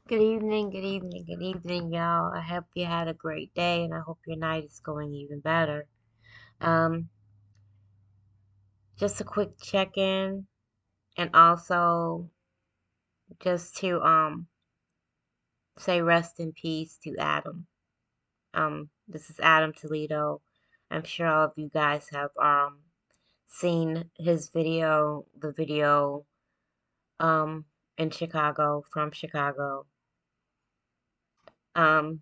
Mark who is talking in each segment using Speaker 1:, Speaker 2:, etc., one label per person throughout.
Speaker 1: Good evening, good evening, y'all. I hope you had a great day and I hope your night is going even better. Um, just a quick check-in and also just to say rest in peace to Adam. This is Adam Toledo. I'm sure all of you guys have seen his video, the video um in Chicago, from Chicago. Um,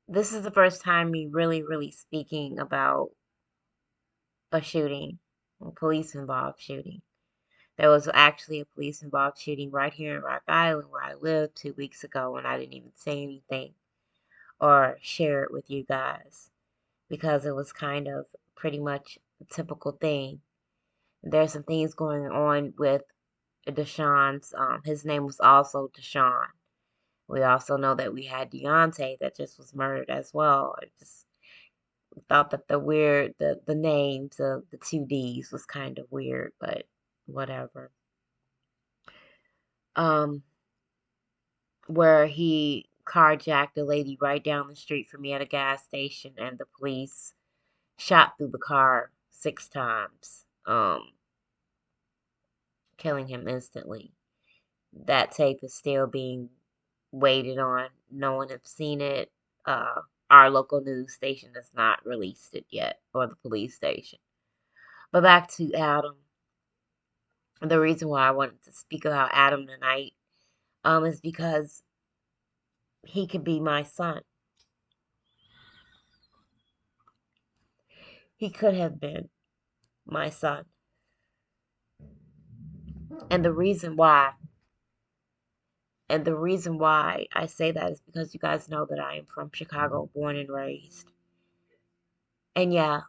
Speaker 1: this is the first time me really speaking about a shooting, a police involved shooting. There was actually a police involved shooting right here in Rock Island where I lived 2 weeks ago, and I didn't even say anything or share it with you guys because it was kind of pretty much a typical thing. There's some things going on with Deshaun's, his name was also Deshaun. We also know that we had Deontay that just was murdered as well. I just thought that the names of the two D's was kind of weird, but whatever. Um, where he carjacked a lady right down the street from me at a gas station, and the police shot through the car 6 times, killing him instantly. That tape is still being waited on. No one has seen it. Our local news station has not released it yet, or the police station. But back to Adam. The reason why I wanted to speak about Adam tonight, is because he could be my son. He could have been my son. And the reason why I say that is because you guys know that I am from Chicago, born and raised. And yeah,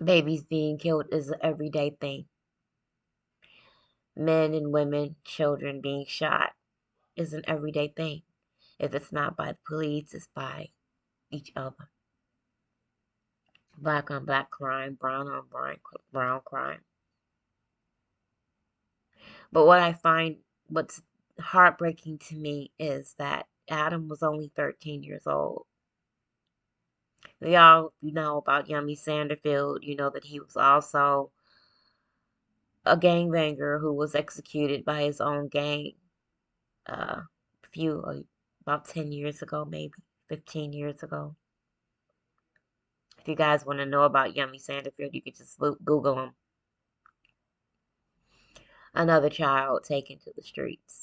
Speaker 1: babies being killed is an everyday thing. Men and women, children being shot is an everyday thing. If it's not by the police, it's by each other. Black on black crime, brown on brown crime. But what's heartbreaking to me is that Adam was only 13 years old. Y'all, you know about Yummy Sanderfield, you know that he was also a gangbanger who was executed by his own gang a few, about 10 years ago, maybe 15 years ago. If you guys want to know about Yummy Sanderfield, you could just Google him. Another child taken to the streets.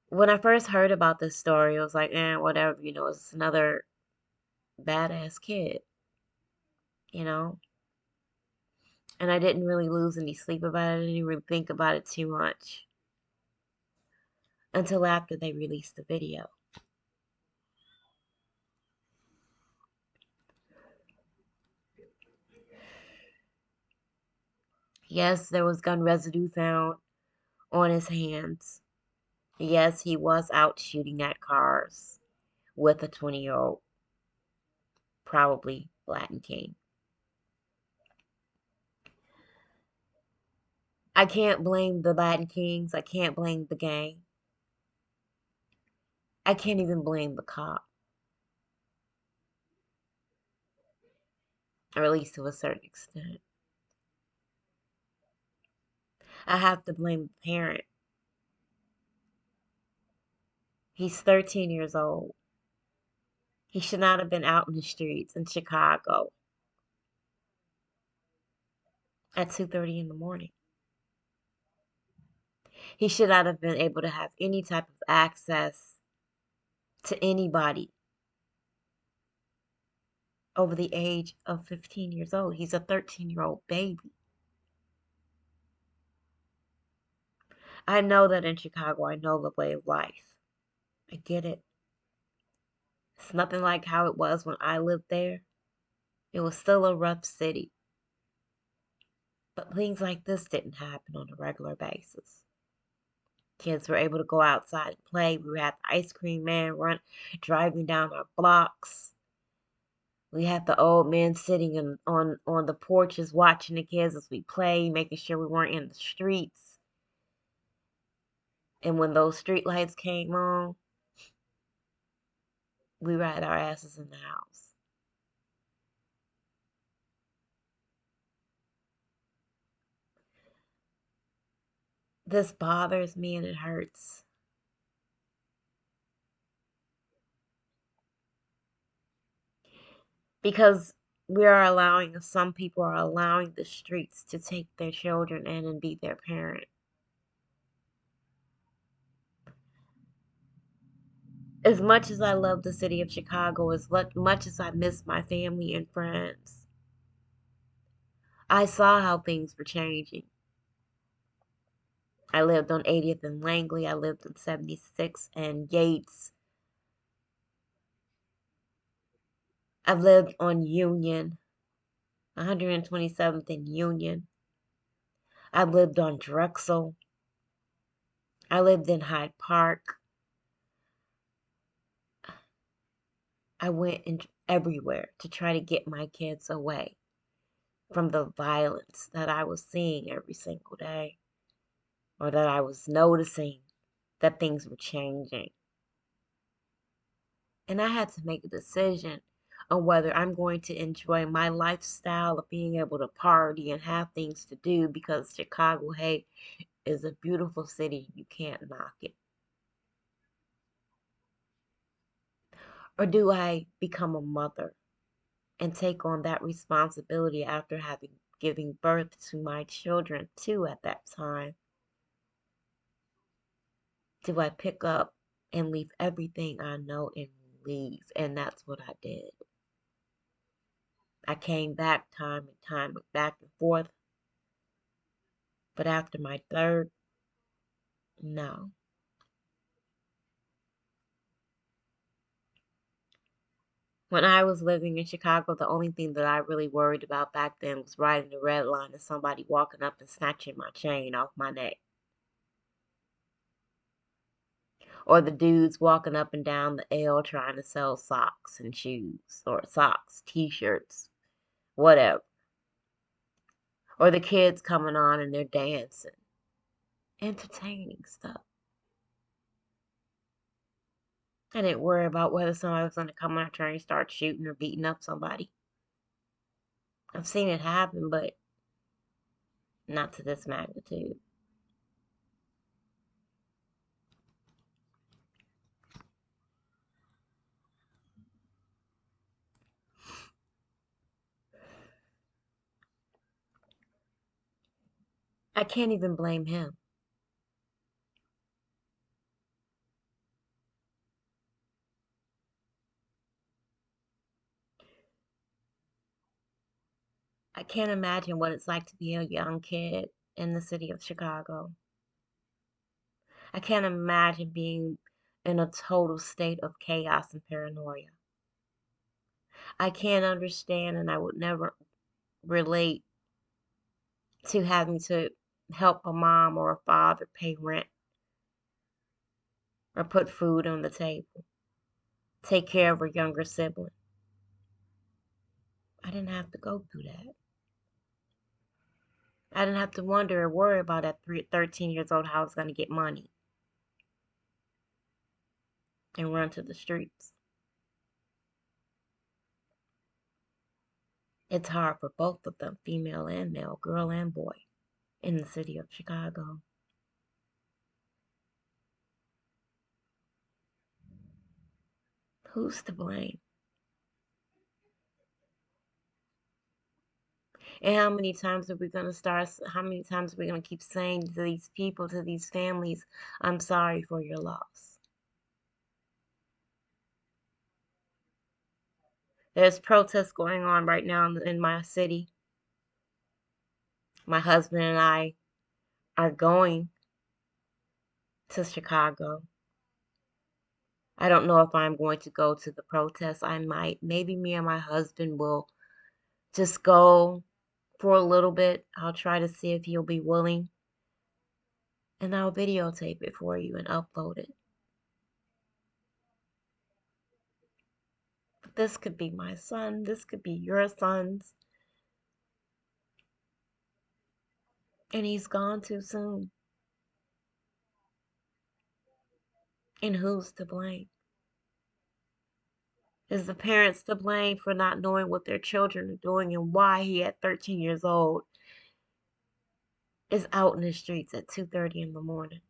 Speaker 1: When I first heard about this story, I was like, whatever, it's another badass kid, you know? And I didn't really lose any sleep about it. I didn't really think about it too much until after they released the video. Yes, there was gun residue found on his hands. Yes, he was out shooting at cars with a 20-year-old, probably Latin King. I can't blame the Latin Kings. I can't blame the gang. I can't even blame the cop, or at least to a certain extent. I have to blame the parent. He's 13 years old. He should not have been out in the streets in Chicago at 2:30 in the morning. He should not have been able to have any type of access to anybody over the age of 15 years old. He's a 13-year-old baby. I know that in Chicago, I know the way of life. I get it. It's nothing like how it was when I lived there. It was still a rough city. But things like this didn't happen on a regular basis. Kids were able to go outside and play. We had the ice cream man driving down our blocks We had the old men sitting on the porches watching the kids as we play, making sure we weren't in the streets. And when those street lights came on, we ride our asses in the house. This bothers me and it hurts. Because some people are allowing the streets to take their children in and be their parent. As much as I love the city of Chicago, as much as I miss my family and friends, I saw how things were changing. I lived on 80th and Langley. I lived on 76 and Yates. I've lived on Union, 127th and Union. I lived on Drexel. I lived in Hyde Park. I went everywhere to try to get my kids away from the violence that I was seeing every single day, or that I was noticing that things were changing. And I had to make a decision on whether I'm going to enjoy my lifestyle of being able to party and have things to do, because Chicago, hey, is a beautiful city. You can't knock it. Or do I become a mother and take on that responsibility after having giving birth to my children too at that time? Do I pick up and leave everything I know and leave? And that's what I did. I came back time and time, back and forth, but after my third, no. When I was living in Chicago, the only thing that I really worried about back then was riding the red line and somebody walking up and snatching my chain off my neck. Or the dudes walking up and down the L trying to sell socks and shoes, or socks, t-shirts, whatever. Or the kids coming on and they're dancing, entertaining stuff. I didn't worry about whether somebody was going to come on a train and start shooting or beating up somebody. I've seen it happen, but not to this magnitude. I can't even blame him. I can't imagine what it's like to be a young kid in the city of Chicago. I can't imagine being in a total state of chaos and paranoia. I can't understand, and I would never relate to having to help a mom or a father pay rent or put food on the table, take care of a younger sibling. I didn't have to go through that. I didn't have to wonder or worry about at 13 years old how I was going to get money and run to the streets. It's hard for both of them, female and male, girl and boy, in the city of Chicago. Who's to blame? And how many times are we going to how many times are we going to keep saying to these people, to these families, I'm sorry for your loss? There's protests going on right now in my city. My husband and I are going to Chicago. I don't know if I'm going to go to the protest. I might. Maybe me and my husband will just go for a little bit. I'll try to see if he'll be willing, and I'll videotape it for you and upload it. This could be my son. This could be your son's. And he's gone too soon. And who's to blame? Is the parents to blame for not knowing what their children are doing and why he at 13 years old is out in the streets at 2:30 in the morning?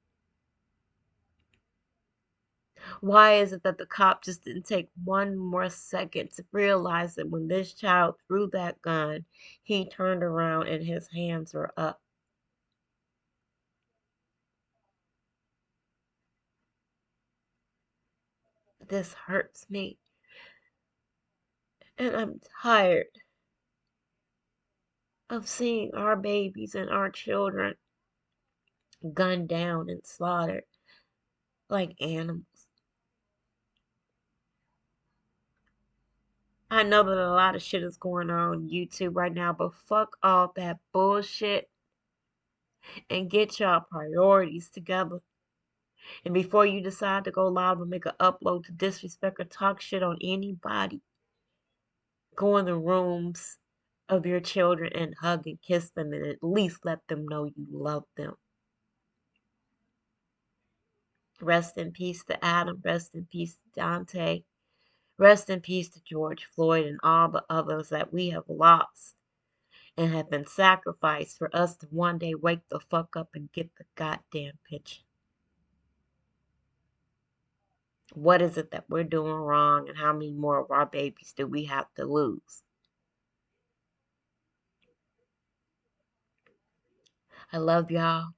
Speaker 1: Why is it that the cop just didn't take one more second to realize that when this child threw that gun, he turned around and his hands were up? This hurts me, and I'm tired of seeing our babies and our children gunned down and slaughtered like animals. I know that a lot of shit is going on YouTube right now, but fuck all that bullshit and get y'all priorities together. And before you decide to go live and make an upload to disrespect or talk shit on anybody, go in the rooms of your children and hug and kiss them and at least let them know you love them. Rest in peace to Adam. Rest in peace to Dante. Rest in peace to George Floyd and all the others that we have lost and have been sacrificed for us to one day wake the fuck up and get the goddamn picture. What is it that we're doing wrong, and how many more of our babies do we have to lose? I love y'all.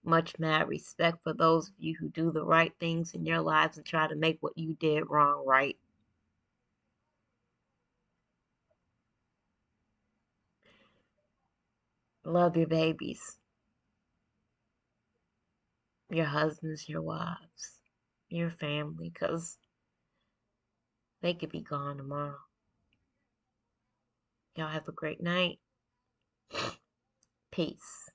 Speaker 1: Much mad respect for those of you who do the right things in your lives and try to make what you did wrong right. Love your babies, your husbands, your wives, your family, because they could be gone tomorrow. Y'all have a great night. Peace.